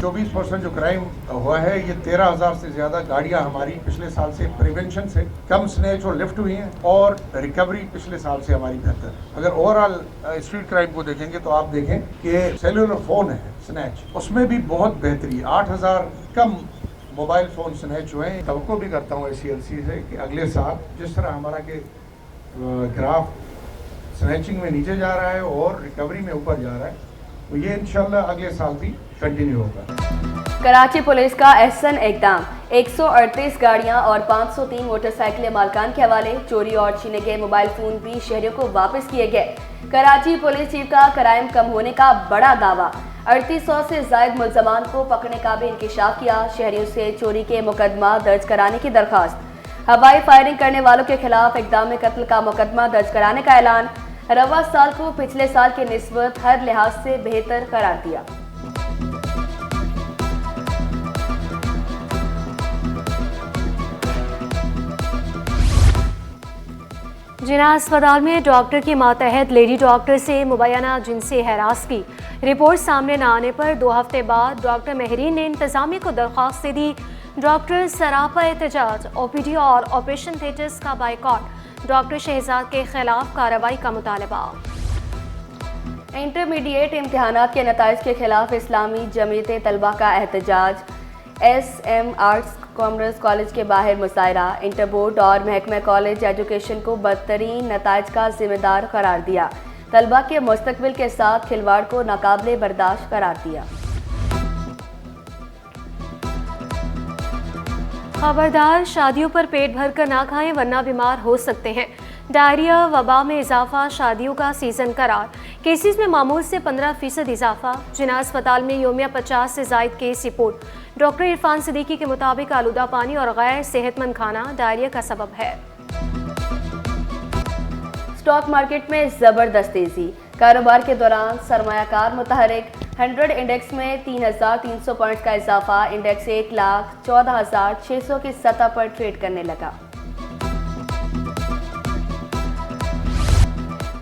24% जो क्राइम हुआ है, ये 13,000 से ज़्यादा गाड़ियां हमारी पिछले साल से प्रिवेंशन से कम स्नैच और लिफ्ट हुई हैं और रिकवरी पिछले साल से हमारी बेहतर है। अगर ओवरऑल स्ट्रीट क्राइम को देखेंगे तो आप देखें कि सेलुलर फ़ोन है स्नैच, उसमें भी बहुत बेहतरी, 8,000 कम मोबाइल फ़ोन स्नैच हुए हैं। तवक्को भी करता हूँ SCLC से कि अगले साल जिस तरह हमारा के ग्राफ स्नैचिंग में नीचे जा रहा है और रिकवरी में ऊपर जा रहा है, तो ये इंशाल्लाह अगले साल भी कंटिन्यू होगा। कराची पुलिस का एहसन इकदाम, 138 गाड़ियां और 503 मोटरसाइकिलें मालकान के हवाले। चोरी और छीने गए मोबाइल फोन भी शहरियों को वापस किए गए। कराची पुलिस चीफ का क्राइम कम होने का बड़ा दावा, 3800 से जायद मुल्जमान को पकड़ने का भी इंकिशाफ किया। शहरियों से चोरी के मुकदमा दर्ज कराने की दरख्वास्त। हवाई फायरिंग करने वालों के खिलाफ इक़दाम कत्ल का मुकदमा दर्ज कराने का ऐलान। रवा साल को पिछले साल के निस्बत हर लिहाज से बेहतर करार दिया। जिना अस्पताल में डॉक्टर की मातहत लेडी डॉक्टर से मुबैना जिनसी हरास की रिपोर्ट सामने न आने पर 2 हफ्ते बाद डॉक्टर महरीन ने इंतजामिया को दरख्वास्त दे दी। डॉक्टर सरापा एहतजाज, OPD और ऑपरेशन थिएटर्स का बाइकॉट, डॉक्टर शहजाद के खिलाफ कार्रवाई का मुतालबा। इंटरमीडिएट इम्तिहानात के नताइज के खिलाफ इस्लामी जमीयत तलबा का एहतजाज। SM आर्ट्स कॉमर्स कॉलेज के बाहर मुजाहरा। इंटर बोर्ड और महकमा कॉलेज एजुकेशन को बदतरीन नताइज का जिम्मेदार करार दिया। तलबा के मुस्तकबिल के साथ खिलवाड़ को नाकाबिले बर्दाश्त करार दिया। खबरदार, शादियों पर पेट भर कर ना खाएं वरना बीमार हो सकते हैं। डायरिया वबा में इजाफा, शादियों का सीजन करार। केसेस में मामूल से 15% इजाफा। जिना अस्पताल में योमिया 50 से जायद case report. Doctor Irfan Siddiqui के मुताबिक आलूदा पानी और गैर सेहतमंद खाना डायरिया का सबब है। स्टॉक मार्केट में जबरदस्त तेजी। कारोबार के दौरान सरमायाकार मुतहरिक। 100 इंडेक्स में 3,300 पॉइंट्स का इजाफा। इंडेक्स 1,14,600 की सतह पर ट्रेड करने लगा।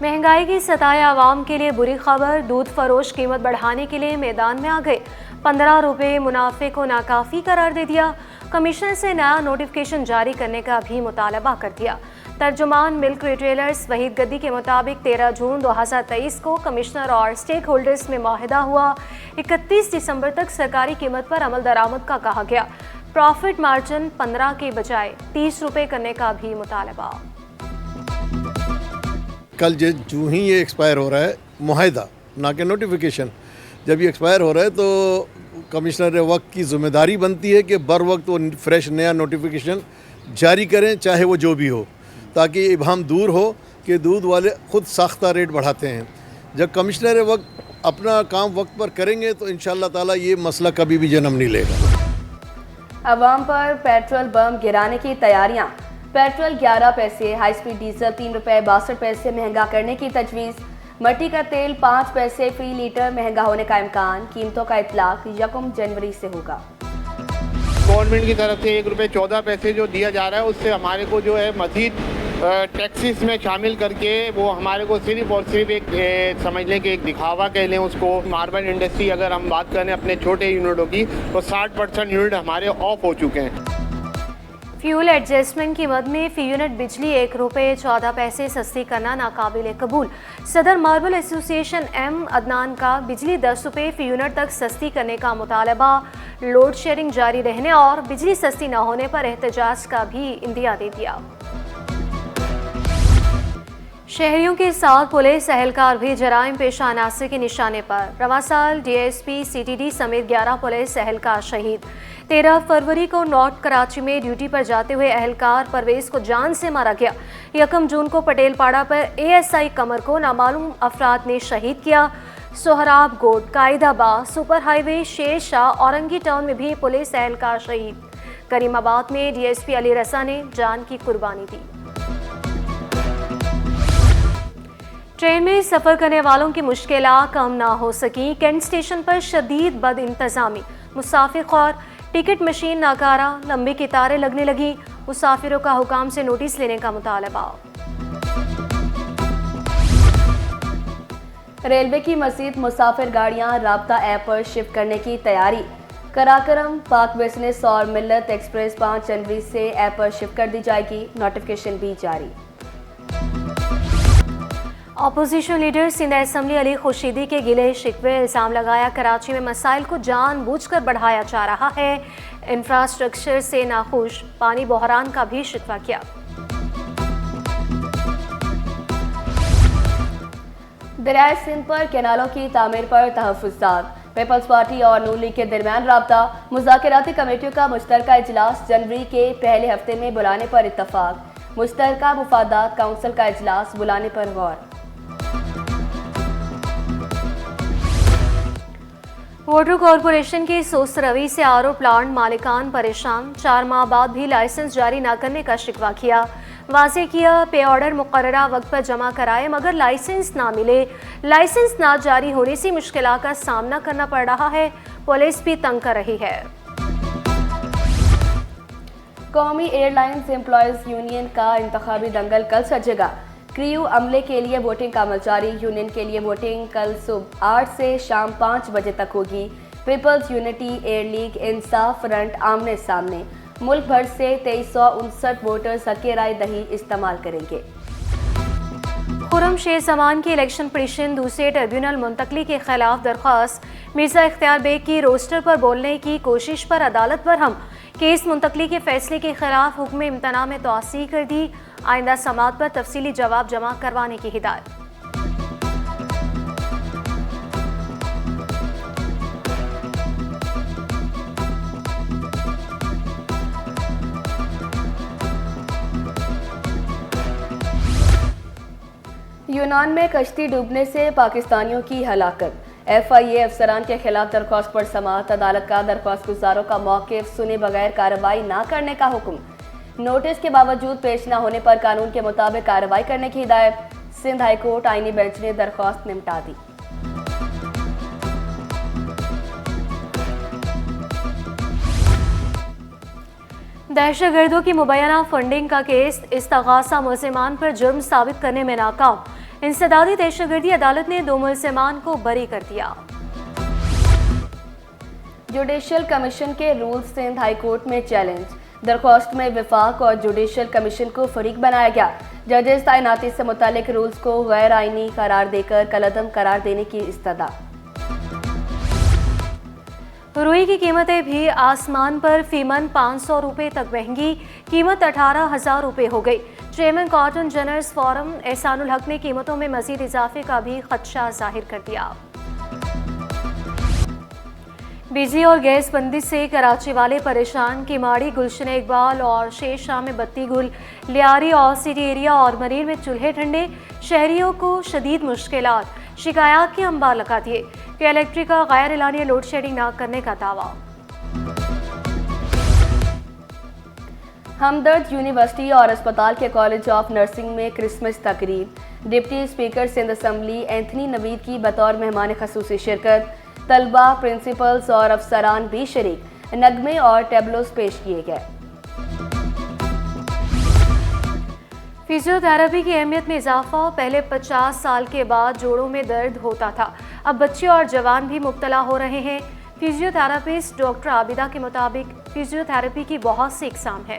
महंगाई की सताए आवाम के लिए बुरी खबर। दूध फरोश कीमत बढ़ाने के लिए मैदान में आ गए। 15 रुपये मुनाफे को नाकाफी करार दे दिया। कमिश्नर से नया नोटिफिकेशन जारी करने का भी मुतालबा कर दिया। तर्जुमान मिल्क रिटेलर्स वहीद गद्दी के मुताबिक 13 जून 2023 को कमिश्नर और स्टेक होल्डर्स में माहिदा हुआ। 31 दिसंबर तक सरकारी कीमत पर अमल दरामद का कहा गया। प्रॉफिट मार्जिन 15 के बजाय 30 रुपये करने का भी मुतालबा। कल जो ही ये एक्सपायर हो रहा है मुआहदा, ना कि नोटिफिकेशन, जब ये एक्सपायर हो रहा है तो कमिश्नर वक्त की ज़िम्मेदारी बनती है कि बर वक्त वो फ्रेश नया नोटिफिकेशन जारी करें, चाहे वो जो भी हो, ताकि इबहम दूर हो कि दूध वाले ख़ुद साख्ता रेट बढ़ाते हैं। जब कमिश्नर वक्त अपना काम वक्त पर करेंगे तो इंशाअल्लाह ताला ये मसला कभी भी जन्म नहीं लेगा। अवाम पर पेट्रोल बम गिराने की तैयारियां। पेट्रोल 11 पैसे, हाई स्पीड डीजल 3 रुपये 62 पैसे महंगा करने की तजवीज़। मट्टी का तेल 5 पैसे फी लीटर महंगा होने का इम्कान। कीमतों का इतलाक 1 जनवरी से होगा। गवर्नमेंट की तरफ से 1 रुपये 14 पैसे जो दिया जा रहा है, उससे हमारे को जो है मज़ीद टैक्सीज में शामिल करके वो हमारे को सिर्फ और सिर्फ एक समझ लें कि एक दिखावा कह लें उसको। मार्बल इंडस्ट्री अगर हम बात करें अपने छोटे यूनिटों की तो 60% यूनिट हमारे ऑफ हो चुके हैं। फ्यूल एडजस्टमेंट की मद में फी यूनिट बिजली 1 रुपये 14 पैसे सस्ती करना नाकाबिल कबूल। सदर मार्बल एसोसिएशन M अदनान का बिजली 10 रुपये फी यूनिट तक सस्ती करने का मुतालबा। लोड शेयरिंग जारी रहने और बिजली सस्ती न होने पर एहतजाज का भी इंदिया दे दिया। शहरियों के साथ पुलिस एहलकार भी जराइम पेशा अनासर के निशाने पर। रवा साल DSP CTD समेत 11 पुलिस एहलकार शहीद। 13 फरवरी को नॉर्थ कराची में ड्यूटी पर जाते हुए एहलकार परवेज को जान से मारा गया। 1 जून को पटेल पाड़ा पर ASI कमर को नामालूम अफराद ने शहीद किया। सोहराब गोट, Qaidabad, super highway, Sher Shah, Orangi town में भी पुलिस एहलकार शहीद। करीमाबाद में DSP अली रसा ने जान की कुर्बानी दी। ट्रेन में सफ़र करने वालों की मुश्किलात कम ना हो सकी। कैंट स्टेशन पर शदीद बद इंतज़ामी, मुसाफिर खौर, टिकट मशीन नाकारा, लंबी कतारें लगने लगी। मुसाफिरों का हुकाम से नोटिस लेने का मुतालबा। रेलवे की मज़ीद मुसाफिर गाड़ियां राब्ता ऐप पर शिफ्ट करने की तैयारी। कराकरम, पाक बिजनेस और मिल्लत एक्सप्रेस 5 जनवरी से ऐप पर शिफ्ट कर दी जाएगी, नोटिफिकेशन भी जारी। Opposition leader Sindh assembly Ali Khurshidi के गिले शिकवे, इल्ज़ाम लगाया कराची में मसाइल को जानबूझकर बढ़ाया जा रहा है, इंफ्रास्ट्रक्चर से नाखुश, पानी बहरान का भी शिकवा किया। दरियाए सिंध पर कैनालों की तामीर पर तहफ़्फ़ुज़ात, पीपल्स पार्टी और नून लीग के दरमियान राब्ता, मुज़ाकराती कमेटियों का मुश्तरका इजलास जनवरी के पहले हफ्ते में बुलाने पर इत्तफाक, मुश्तरका मुफादात काउंसिल का इजलास बुलाने पर गौर। वाटर कॉरपोरेशन की सोच रवि से आरओ प्लांट मालिकान परेशान, 4 माह बाद भी लाइसेंस जारी न करने का शिकवा किया, वाज़े किया पे ऑर्डर मुकर्ररा वक्त पर जमा कराए मगर लाइसेंस ना मिले, लाइसेंस ना जारी होने से मुश्किलों का सामना करना पड़ रहा है, पुलिस भी तंग कर रही है। कौमी एयरलाइंस एम्प्लॉयज़ यूनियन का इंतखाबी दंगल कल सजेगा, क्रू अमले के लिए वोटिंग का अमल जारी, यूनियन के लिए वोटिंग कल सुबह 8 से शाम 5 बजे तक होगी। पीपल्स यूनिटी एयर लीग इंसाफ फ्रंट आमने सामने, मुल्क भर से 2359 वोटर्स हक़ राय दही इस्तेमाल करेंगे। खुर्रम शेर जमान की इलेक्शन पिटीशन दूसरे ट्रिब्यूनल मुंतकली के खिलाफ दरख्वास्त, मिर्जा इख्तियार बेग की रोस्टर पर बोलने की कोशिश पर अदालत पर हम, केस मुंतकली के फैसले के खिलाफ हुक्म इम्तना में तोसी कर दी, आइंदा समात पर तफसीली जवाब जमा करवाने की हिदायत। यूनान में कश्ती डूबने से पाकिस्तानियों की हलाकत, FIA अफसरान के खिलाफ दरख्वास्त पर समाअत, अदालत का दरख्वास्त गुजारों का मौक़िफ़ सुने बगैर कार्रवाई न करने का हुक्म, नोटिस के बावजूद पेश न होने पर कानून के मुताबिक कार्रवाई करने की हिदायत, सिंध हाई कोर्ट आईनी बेंच ने दरख्वास्त निपटा दी। दहशतगर्दों की मुबैना फंडिंग का केस, इस्तगासा मुलज़िमान पर जुर्म साबित करने में नाकाम, इंसदादी दहशतगर्दी अदालत ने 2 मुलज़िमान को बरी कर दिया। जुडिशल कमीशन के रूल्स सिंध हाई कोर्ट में चैलेंज, दरख्वास्त में विफाक और जुडिशल कमीशन को फरीक बनाया गया, जजेस तैनाती से मुतालिक रूल्स को गैर आईनी करार देकर कलअदम करार देने की इस्तदा। रुई की कीमतें भी आसमान पर, फीमन 500 रुपये तक महंगी, कीमत 18,000 रुपये हो गई। Chairman cotton genres forum Ehsanul हक ने कीमतों में मजीद इजाफे का भी खदशा जाहिर कर दिया। बिजली और गैस बंदी से कराची वाले परेशान, किमाड़ी, गुलशन इकबाल और शेर शाह में बत्ती गुल, लियारी और सिटी एरिया और मरीन में चूल्हे ठंडे, शहरियों को शदीद मुश्किलात, शिकायत के अंबार लगा दिए कि इलेक्ट्रिक का गैर एलानिया लोड शेडिंग न करने का दावा। हमदर्द यूनिवर्सिटी और अस्पताल के कॉलेज ऑफ नर्सिंग में क्रिसमस तकरीब, deputy speaker Sindh assembly Anthony Naveed की बतौर मेहमान खसूसी शिरकत, तलबा, प्रिंसिपल्स और अफसरान भी शरीक, नगमे और टेबलोस पेश किए गए। फिजियोथेरेपी की अहमियत में इजाफा, पहले 50 साल के बाद जोड़ों में दर्द होता था, अब बच्चे और जवान भी मुब्तला हो रहे हैं। फिजियोथेरेपिस्ट डॉक्टर आबिदा के मुताबिक फिजियोथेरेपी की बहुत सी इकसाम है।